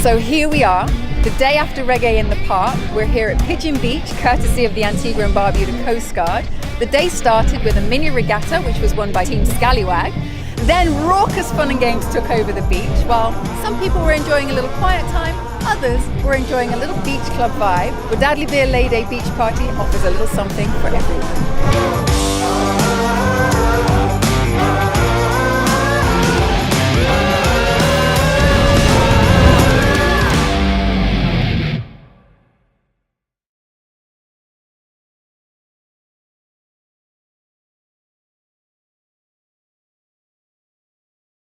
So here we are, the day after Reggae in the Park. We're here at Pigeon Beach, courtesy of the Antigua and Barbuda Coast Guard. The day started with a mini regatta, which was won by Team Scallywag. Then raucous fun and games took over the beach, while some people were enjoying a little quiet time, others were enjoying a little beach club vibe. Wadadli Beer Lay Day beach party offers a little something for everyone.